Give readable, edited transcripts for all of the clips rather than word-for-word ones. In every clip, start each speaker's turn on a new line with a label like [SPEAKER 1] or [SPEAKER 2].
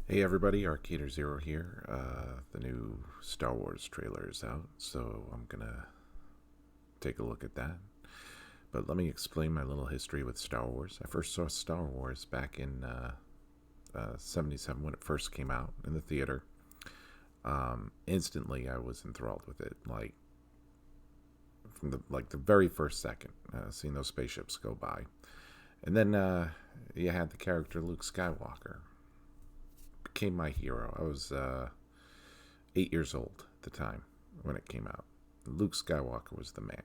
[SPEAKER 1] Hey everybody, Arcader Zero here. The new Star Wars trailer is out, so I'm gonna take a look at that. But let me explain my little history with Star Wars. I first saw Star Wars back in '77 when it first came out in the theater. Instantly, I was enthralled with it. Like from the very first second, seeing those spaceships go by, and then you had the character Luke Skywalker. Became my hero. I was 8 years old at the time when it came out. Luke Skywalker was the man,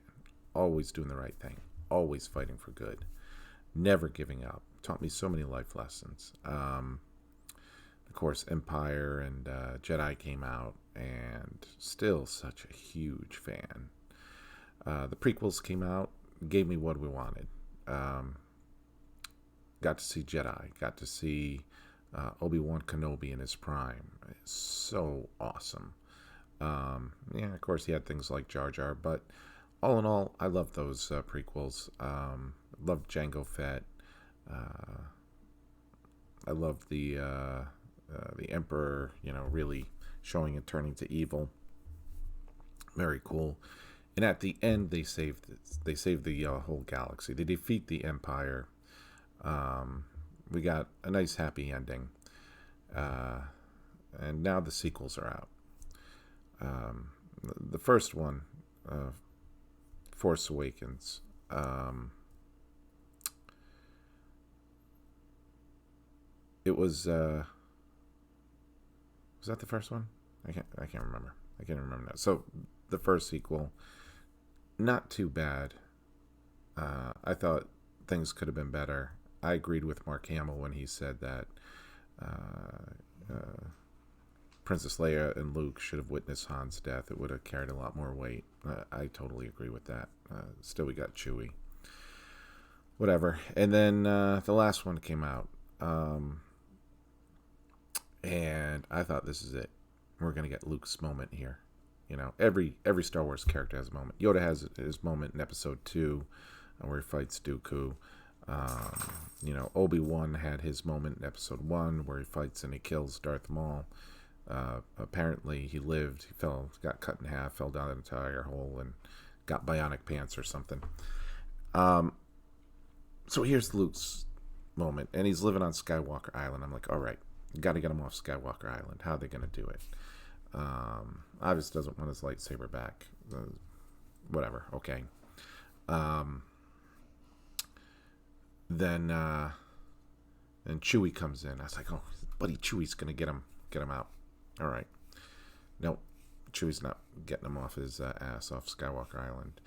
[SPEAKER 1] always doing the right thing, always fighting for good, never giving up. Taught me so many life lessons. Of course, Empire and Jedi came out, and still such a huge fan. The prequels came out, gave me what we wanted. Um, got to see Jedi, got to see Obi-Wan Kenobi in his prime. So awesome. Yeah, of course, he had things like Jar Jar, but all in all, I love those prequels. Loved Jango Fett. Uh, I love the Emperor. Really showing and turning to evil. Very cool. And at the end, they saved the whole galaxy. They defeat the Empire. Um, we got a nice happy ending. Uh, and now the sequels are out. Um, the first one, uh, Force Awakens. It was that the first one? I can't remember. I can't remember now. So the first sequel, not too bad. I thought things could have been better. I agreed with Mark Hamill when he said that uh, Princess Leia and Luke should have witnessed Han's death. It would have carried a lot more weight. I totally agree with that. Still, we got Chewie. Whatever. And then the last one came out. And I thought, this is it. We're going to get Luke's moment here. Every Star Wars character has a moment. Yoda has his moment in episode 2 where he fights Dooku. Obi-Wan had his moment in episode 1 where he fights and he kills Darth Maul. Apparently he lived. He got cut in half, fell down an entire hole, and got bionic pants or something. Um, so here's Luke's moment, and he's living on Skywalker Island. I'm like, all right, got to get him off Skywalker Island. How are they going to do it? Obviously doesn't want his lightsaber back. Whatever. Okay. Um, then Chewie comes in. I was like, oh, buddy, Chewie's gonna get him out. All right. Nope. Chewie's not getting him off his ass off Skywalker Island.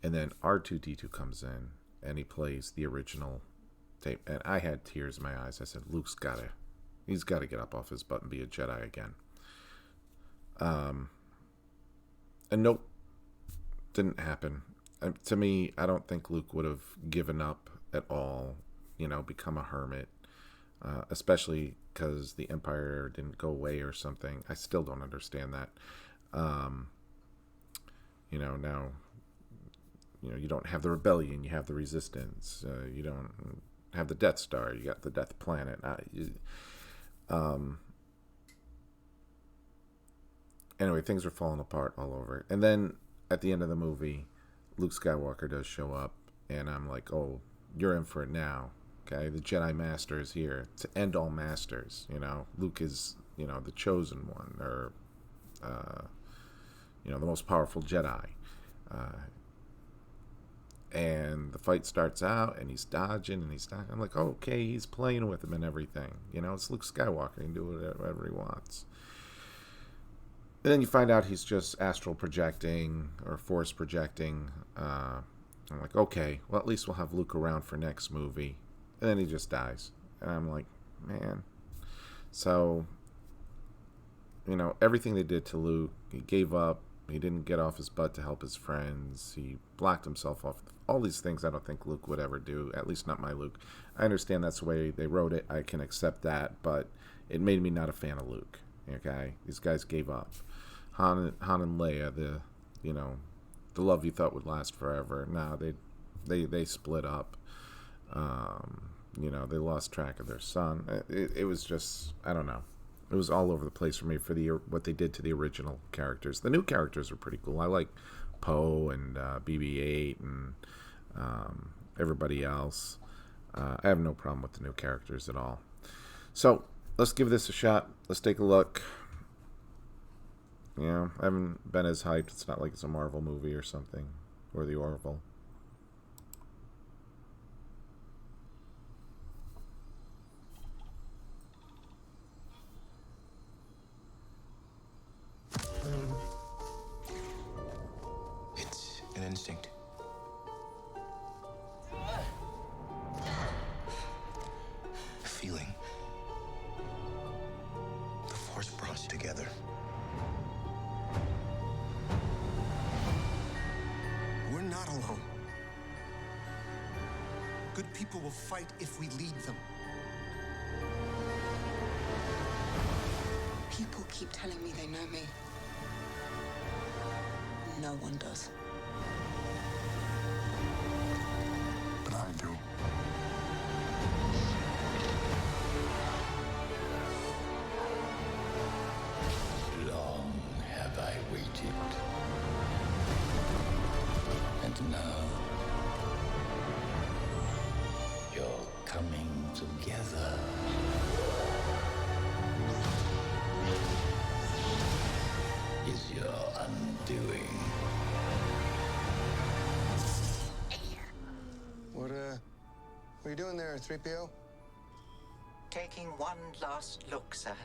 [SPEAKER 1] And then R2D2 comes in and he plays the original tape. And I had tears in my eyes. I said, he's got to get up off his butt and be a Jedi again. And nope, didn't happen. To me, I don't think Luke would have given up at all, become a hermit, especially because the Empire didn't go away or something. I still don't understand that. Um, Now, you don't have the rebellion, you have the resistance. You don't have the Death Star, you got the Death Planet. Um, anyway, things are falling apart all over. And then at the end of the movie, Luke Skywalker does show up, and I'm like, oh, you're in for it now. Okay, the Jedi Master is here to end all masters. Luke is, the chosen one, or the most powerful Jedi. Uh, and the fight starts out, and he's dodging, and he's dodging. I'm like, oh, okay, he's playing with him and everything. It's Luke Skywalker. He can do whatever he wants. And then you find out he's just astral projecting or force projecting. I'm like, okay, well, at least we'll have Luke around for next movie. And then he just dies. And I'm like, man. So, everything they did to Luke, he gave up. He didn't get off his butt to help his friends. He blocked himself off. All these things I don't think Luke would ever do, at least not my Luke. I understand that's the way they wrote it. I can accept that, but it made me not a fan of Luke. Okay? These guys gave up. Han and Leia, the love you thought would last forever. No, they split up. They lost track of their son. It was just, I don't know. it was all over the place for me for what they did to the original characters. The new characters were pretty cool. I like Poe and BB-8 and everybody else. I have no problem with the new characters at all. So let's give this a shot. Let's take a look. Yeah, I haven't been as hyped. It's not like it's a Marvel movie or something, or the Orville.
[SPEAKER 2] It's an instinct. A feeling. The Force brought us together. We're not alone. Good people will fight if we lead them.
[SPEAKER 3] People keep telling me they know me. No one does.
[SPEAKER 2] But I do.
[SPEAKER 4] Long have I waited. And now you're coming together. Is your undoing.
[SPEAKER 2] What are you doing there, 3PO?
[SPEAKER 5] Taking one last look, sir.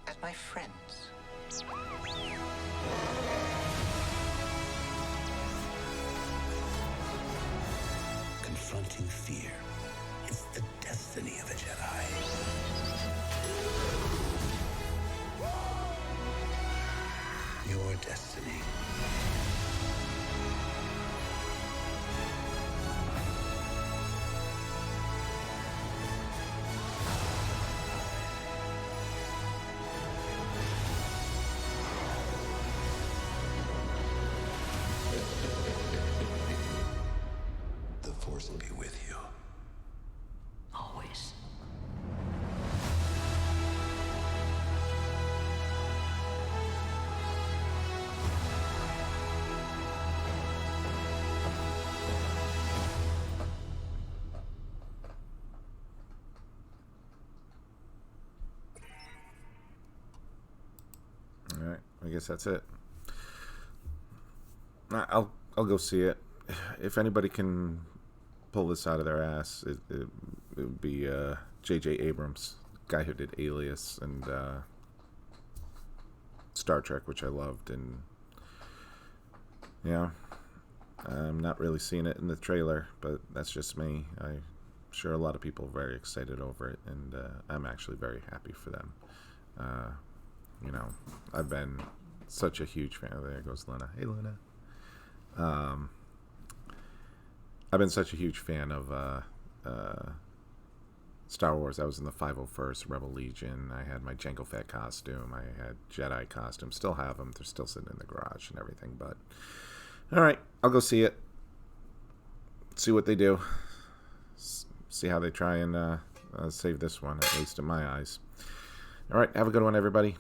[SPEAKER 5] At my friends.
[SPEAKER 4] Confronting fear is the destiny of a Jedi. Your destiny. The Force will be with you.
[SPEAKER 5] Always.
[SPEAKER 1] All right, I guess that's it. I'll go see it. If anybody can pull this out of their ass, it would be J.J. Abrams, guy who did Alias and Star Trek, which I loved. And yeah, I'm not really seeing it in the trailer, but that's just me. I'm sure a lot of people are very excited over it, and I'm actually very happy for them. You know, I've been such a huge fan. Oh, there goes Luna. Hey, Luna. I've been such a huge fan of Star Wars. I was in the 501st Rebel Legion. I had my Jango Fett costume. I had Jedi costume. Still have them. They're still sitting in the garage and everything. But all right, I'll go see it. See what they do. See how they try and save this one, at least in my eyes. All right, have a good one, everybody.